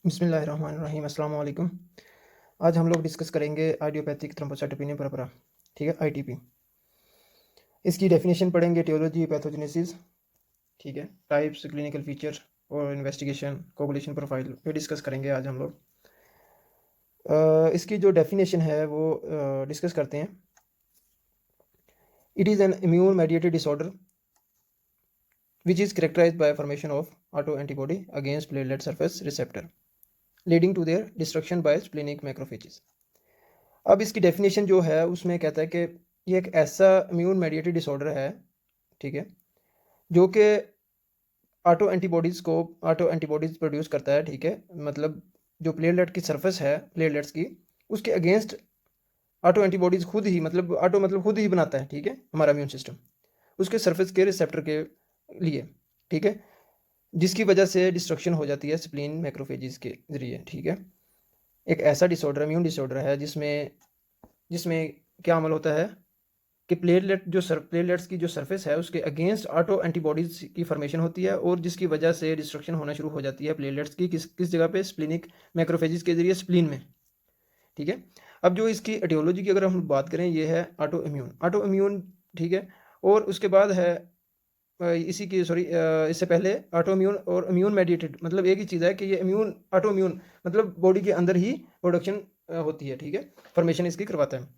बिस्मिल्लाहिर्रहमानिर्रहीम अस्सलाम वालेकुम। आज हम लोग डिस्कस करेंगे आइडियोपैथिक थ्रोम्बोसाइटोपेनिया परपरा, ठीक है, आईटीपी। इसकी डेफिनेशन पढ़ेंगे, टियोलॉजी, पैथोजेनेसिस, ठीक है, टाइप्स, क्लिनिकल फीचर और इन्वेस्टिगेशन, कोगुलेशन प्रोफाइल ये डिस्कस करेंगे आज हम लोग। इसकी जो डेफिनेशन है वो डिस्कस करते हैं। It is an immune mediated disorder which is characterised by formation of auto antibody against platelet surface receptor leading to their destruction by splenic macrophages. अब इसकी डेफिनेशन जो है उसमें कहता है कि ये एक ऐसा इम्यून मेडिएटेड डिसऑर्डर है, ठीक है, जो कि ऑटो एंटीबॉडीज़ प्रोड्यूस करता है, ठीक है। मतलब जो प्लेटलेट की सरफेस है प्लेटलेट्स की, उसके अगेंस्ट ऑटो एंटीबॉडीज़ खुद ही, मतलब खुद ही बनाता है, ठीक है, हमारा इम्यून सिस्टम उसके सरफेस के रिसेप्टर के लिए, ठीक है, जिसकी वजह से डिस्ट्रक्शन हो जाती है स्प्लीन मैक्रोफेजेस के ज़रिए, ठीक है। एक ऐसा डिसऑर्डर, इम्यून डिसऑर्डर है जिसमें जिसमें क्या अमल होता है कि प्लेटलेट्स की जो सरफेस है उसके अगेंस्ट ऑटो एंटीबॉडीज़ की फॉर्मेशन होती है और जिसकी वजह से डिस्ट्रक्शन होना शुरू हो जाती है प्लेटलेट्स की किस जगह पे, स्प्लिनिक मैक्रोफेजेस के जरिए स्प्लीन में, ठीक है। अब जो इसकी एटियोलॉजी की अगर हम बात करें, ये है ऑटो इम्यून, ठीक है। और उसके बाद है इसी की सॉरी इससे पहले ऑटो इम्यून और इम्यून मेडिएटेड, मतलब एक ही चीज़ है कि ये ऑटो इम्यून मतलब बॉडी के अंदर ही प्रोडक्शन होती है, ठीक है, फॉर्मेशन इसकी करवाता है।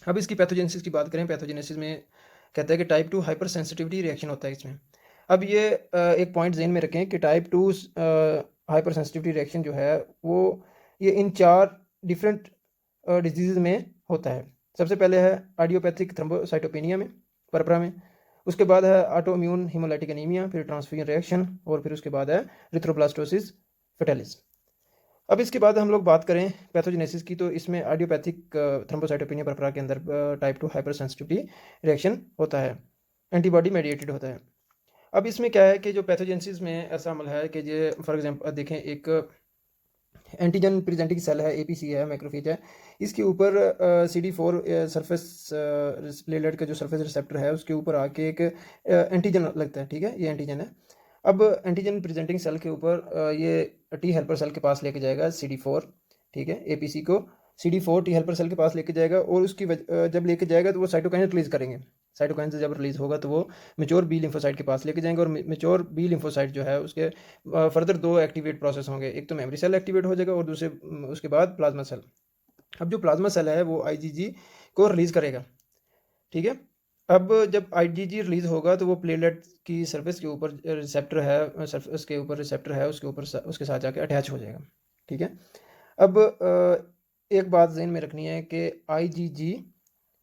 अब इसकी पैथोजेनेसिस की बात करें, पैथोजेनेसिस में कहता है कि टाइप 2 हाइपर सेंसिटिविटी रिएक्शन होता है इसमें। अब ये एक पॉइंट ज़हन में रखें कि टाइप 2 हाइपर सेंसिटिविटी रिएक्शन जो है वो ये इन 4 डिफरेंट डिजीज़ में होता है। सबसे पहले है आइडियोपैथिक थ्रोम्बोसाइटोपेनिया में, परपरा में। उसके बाद है ऑटो इम्यून हीमोलाइटिक एनीमिया, फिर ट्रांसफ्यूजन रिएक्शन और फिर उसके बाद है एरिथ्रोब्लास्टोसिस फेटालिस। अब इसके बाद हम लोग बात करें पैथोजेनेसिस की, तो इसमें आइडियोपैथिक थ्रोम्बोसाइटोपेनिया परपरा के अंदर टाइप 2 हाइपर सेंसिटिविटी रिएक्शन होता है, एंटीबॉडी मेडिएटेड होता है। अब इसमें क्या है कि जो पैथोजेनेसिस में ऐसा अमल है कि ये फॉर एग्जांपल देखें, एक एंटीजन प्रेजेंटिंग सेल है, एपीसी है, मैक्रोफेज है, इसके ऊपर CD4 सरफेस प्लेटलेट का जो सरफेस रिसेप्टर है उसके ऊपर आके एक एंटीजन लगता है, ठीक है, ये एंटीजन है। अब एंटीजन प्रेजेंटिंग सेल के ऊपर ये टी हेल्पर सेल के पास लेके जाएगा CD4, ठीक है, एपीसी को CD4 टी हेल्पर सेल के पास लेके जाएगा और जब लेके जाएगा तो वो साइटोकाइन रिलीज करेंगे। साइटोकाइन से जब रिलीज होगा तो वो मेच्योर बी लिम्फोसाइट के पास लेके जाएंगे और मेच्योर बी लिम्फोसाइट जो है उसके फर्दर 2 एक्टिवेट प्रोसेस होंगे, एक तो मेमोरी सेल एक्टिवेट हो जाएगा और दूसरे उसके बाद प्लाज्मा सेल। अब जो प्लाज्मा सेल है वो आईजीजी को रिलीज़ करेगा, ठीक है। अब जब आईजीजी रिलीज़ होगा तो वो प्लेटलेट की सरफेस के ऊपर रिसेप्टर है, सरफेस के ऊपर रिसेप्टर है उसके ऊपर उसके साथ जाके अटैच हो जाएगा, ठीक है। अब एक बात ज़हन में रखनी है कि आईजीजी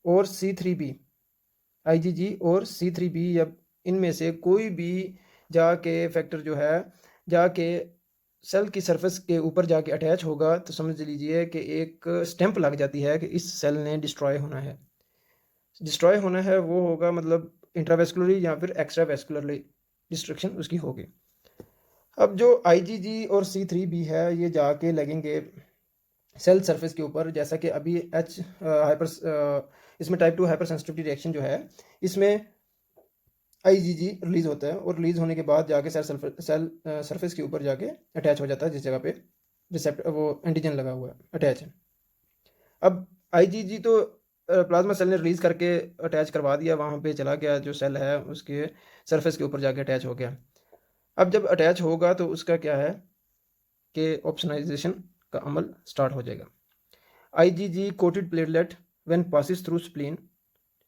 और C3b, आईजीजी और C3b या इनमें से कोई भी जाके फैक्टर जो है जाके सेल की सरफेस के ऊपर जाके अटैच होगा तो समझ लीजिए कि एक स्टैंप लग जाती है कि इस सेल ने डिस्ट्रॉय होना है। डिस्ट्रॉय होना है वो होगा मतलब इंट्रावेस्कुलरली या फिर एक्स्ट्रा वेस्कुलरली डिस्ट्रक्शन उसकी होगी। अब जो आईजीजी और C3b है ये जाके लगेंगे सेल सरफेस के ऊपर, जैसा कि अभी इसमें टाइप 2 हाइपर सेंसिटिविटी रिएक्शन जो है इसमें आईजीजी रिलीज होता है और रिलीज होने के बाद जाके सेल सरफेस के ऊपर जाके अटैच हो जाता है जिस जगह पे रिसेप्टर वो एंटीजन लगा हुआ है अटैच है। अब आईजीजी तो प्लाज्मा सेल ने रिलीज करके अटैच करवा दिया, वहाँ पे चला गया, जो सेल है उसके सरफेस के ऊपर जाके अटैच हो गया। अब जब अटैच होगा तो उसका क्या है कि ऑप्शनाइजेशन का अमल स्टार्ट हो जाएगा। IgG coated platelet when passes through spleen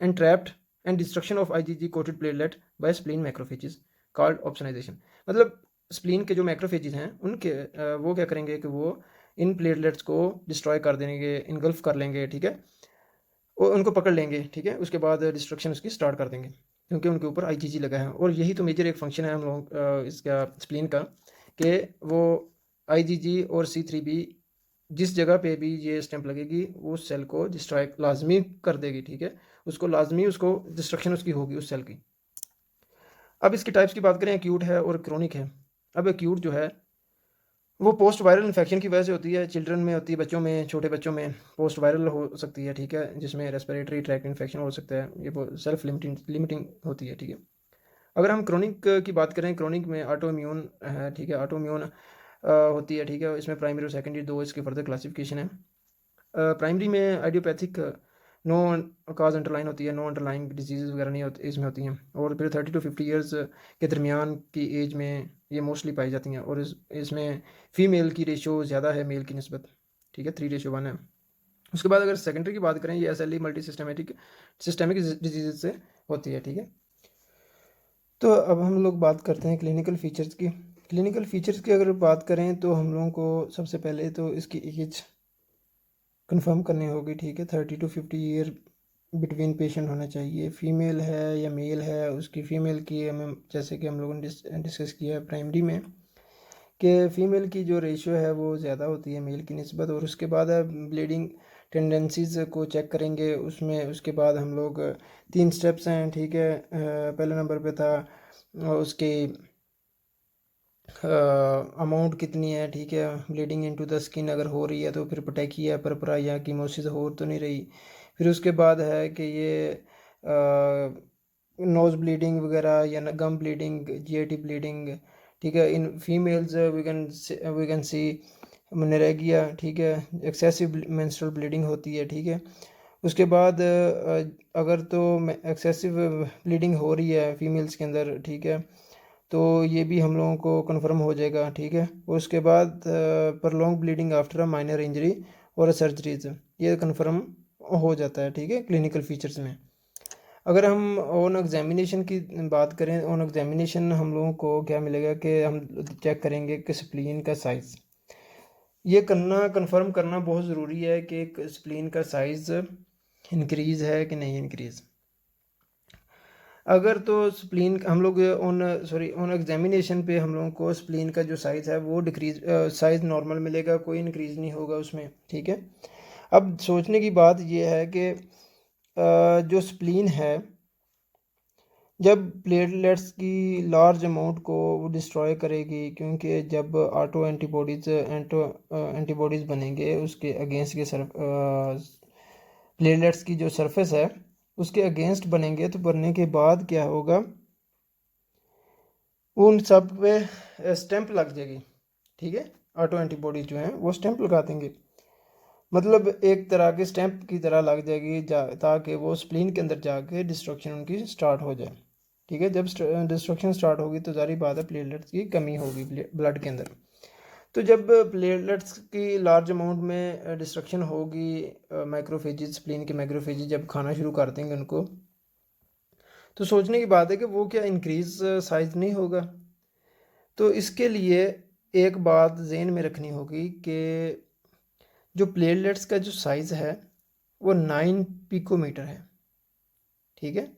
and trapped and destruction of IgG coated platelet by spleen macrophages called opsonization। मतलब स्प्लीन के जो मैक्रोफेजेस हैं उनके वो क्या करेंगे कि वो इन प्लेटलेट्स को डिस्ट्रॉय कर देंगे, इनगल्फ कर लेंगे, ठीक है, और उनको पकड़ लेंगे, ठीक है। उसके बाद डिस्ट्रक्शन उसकी स्टार्ट कर देंगे क्योंकि उनके ऊपर आईजीजी लगा है और यही तो मेजर एक फंक्शन है हम लोग इसका स्प्लीन का, कि वो आईजीजी और C3b जिस जगह पे भी ये स्टैंप लगेगी वो सेल को डिस्ट्रॉय लाजमी कर देगी, ठीक है, उसको लाजमी उसको डिस्ट्रक्शन उसकी होगी उस सेल की। अब इसकी टाइप्स की बात करें, एक्यूट है और क्रोनिक है। अब एक्यूट जो है वो पोस्ट वायरल इन्फेक्शन की वजह से होती है, चिल्ड्रन में होती है, बच्चों में, छोटे बच्चों में पोस्ट वायरल हो सकती है, ठीक है, जिसमें रेस्पिरेटरी ट्रैक्ट इन्फेक्शन हो सकता है, ये सेल्फ लिमिटिंग होती है, ठीक है। अगर हम क्रोनिक की बात करें, क्रोनिक में ऑटो इम्यून है, ठीक है, ऑटो इम्यून होती है, ठीक है। इसमें प्राइमरी और सेकेंडरी दो इसके फर्दर क्लासिफिकेशन है। प्राइमरी में आइडियोपैथिक नो काज अंडरलाइन होती है, नो अंडरलाइन डिजीज़ वगैरह नहीं होती इसमें होती हैं, और फिर 30 to 50 ईयर्स के दरमियान की एज में ये मोस्टली पाई जाती हैं, और इसमें फ़ीमेल की रेशो ज़्यादा है मेल की निस्बत, ठीक है, 3:1 है। उसके बाद अगर सेकेंडरी की बात करें, ये SLE मल्टी सिस्टमिक डिजीज़ से होती है, ठीक है। तो अब हम लोग बात करते हैं क्लिनिकल फ़ीचर्स की। क्लिनिकल फ़ीचर्स की अगर बात करें तो हम लोगों को सबसे पहले तो इसकी एज कंफर्म करनी होगी, ठीक है। 30 to 50 ईयर बिटवीन पेशेंट होना चाहिए। फ़ीमेल है या मेल है, उसकी फ़ीमेल की हमें, जैसे कि हम लोगों ने डिस्कस किया है प्राइमरी में, कि फ़ीमेल की जो रेशियो है वो ज़्यादा होती है मेल की निस्बत। और उसके बाद ब्लीडिंग टेंडेंसीज़ को चेक करेंगे उसमें। उसके बाद हम लोग 3 स्टेप्स हैं, ठीक है। पहले नंबर पे था उसकी अमाउंट कितनी है, ठीक है। ब्लीडिंग इनटू द स्किन अगर हो रही है तो फिर पटैकिया, परपरा या कीमोसिस हो तो नहीं रही। फिर उसके बाद है कि ये नोज़ ब्लीडिंग वगैरह या गम ब्लीडिंग, GIT ब्लीडिंग, ठीक है। In females we can see निरेगिया, ठीक है, एक्सेसिव मेंस्ट्रुअल ब्लीडिंग होती है, ठीक है। उसके बाद अगर तो एक्सेसिव ब्लीडिंग हो रही है फीमेल्स के अंदर, ठीक है, तो ये भी हम लोगों को कंफर्म हो जाएगा, ठीक है। उसके बाद prolong bleeding after a minor injury और सर्जरीज, ये कंफर्म हो जाता है, ठीक है, क्लिनिकल फीचर्स में। अगर हम ऑन एग्जामिनेशन की बात करें, ऑन एग्जामिनेशन हम लोगों को क्या मिलेगा कि हम चेक करेंगे कि स्प्लीन का साइज़, ये करना कंफर्म करना बहुत ज़रूरी है कि स्प्लीन का साइज़ इंक्रीज़ है कि नहीं इंक्रीज़। अगर तो स्प्लीन हम लोग ऑन एग्जामिनेशन पे हम लोगों को स्प्लीन का जो साइज़ है वो डिक्रीज साइज़ नॉर्मल मिलेगा, कोई इंक्रीज़ नहीं होगा उसमें, ठीक है। अब सोचने की बात ये है कि जो स्प्लीन है, जब प्लेटलेट्स की लार्ज अमाउंट को वो डिस्ट्रॉय करेगी, क्योंकि जब ऑटो एंटीबॉडीज़ बनेंगे उसके अगेंस्ट के प्लेटलेट्स की जो सरफेस है उसके अगेंस्ट बनेंगे, तो बनने के बाद क्या होगा, उन सब पे स्टैंप लग जाएगी, ठीक है। ऑटो एंटीबॉडीज जो हैं वो स्टैंप लगा देंगे, मतलब एक तरह के स्टैंप की तरह लग जाएगी, ताकि वो स्प्लीन के अंदर जाके डिस्ट्रक्शन उनकी स्टार्ट हो जाए, ठीक है। जब डिस्ट्रक्शन स्टार्ट होगी तो जारी बात है प्लेटलेट्स की कमी होगी ब्लड के अंदर। तो जब प्लेटलेट्स की लार्ज अमाउंट में डिस्ट्रक्शन होगी, माइक्रोफेजिज, स्प्लीन के माइक्रोफेजिज जब खाना शुरू कर देंगे उनको, तो सोचने की बात है कि वो क्या इंक्रीज साइज नहीं होगा। तो इसके लिए एक बात जहन में रखनी होगी कि जो प्लेटलेट्स का जो साइज़ है वो 9 पिकोमीटर है, ठीक है,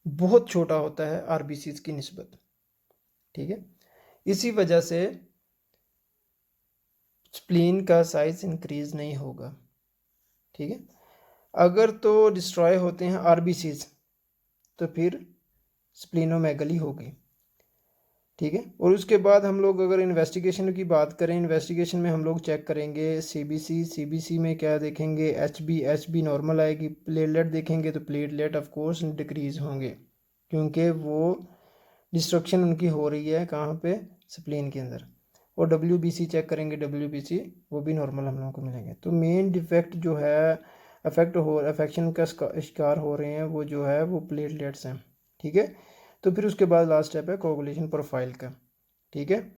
बहुत छोटा होता है RBCs की निस्बत, ठीक है। इसी वजह से स्प्लीन का साइज़ इंक्रीज नहीं होगा, ठीक है। अगर तो डिस्ट्रॉय होते हैं RBCs तो फिर स्प्लीनोमेगली होगी, ठीक है। और उसके बाद हम लोग अगर इन्वेस्टिगेशन की बात करें, इन्वेस्टिगेशन में हम लोग चेक करेंगे CBC में क्या देखेंगे, HB नॉर्मल आएगी। प्लेटलेट देखेंगे तो प्लेटलेट ऑफ कोर्स डिक्रीज़ होंगे, क्योंकि वो डिस्ट्रक्शन उनकी हो रही है कहाँ पे, स्प्लीन के अंदर। और WBC चेक करेंगे, WBC वो भी नॉर्मल हम लोगों को मिलेंगे। तो मेन डिफेक्ट जो है, अफेक्शन का शिकार हो रहे हैं वो जो है वो प्लेटलेट्स हैं, ठीक है। तो फिर उसके बाद लास्ट स्टेप है कोगुलेशन प्रोफाइल का, ठीक है।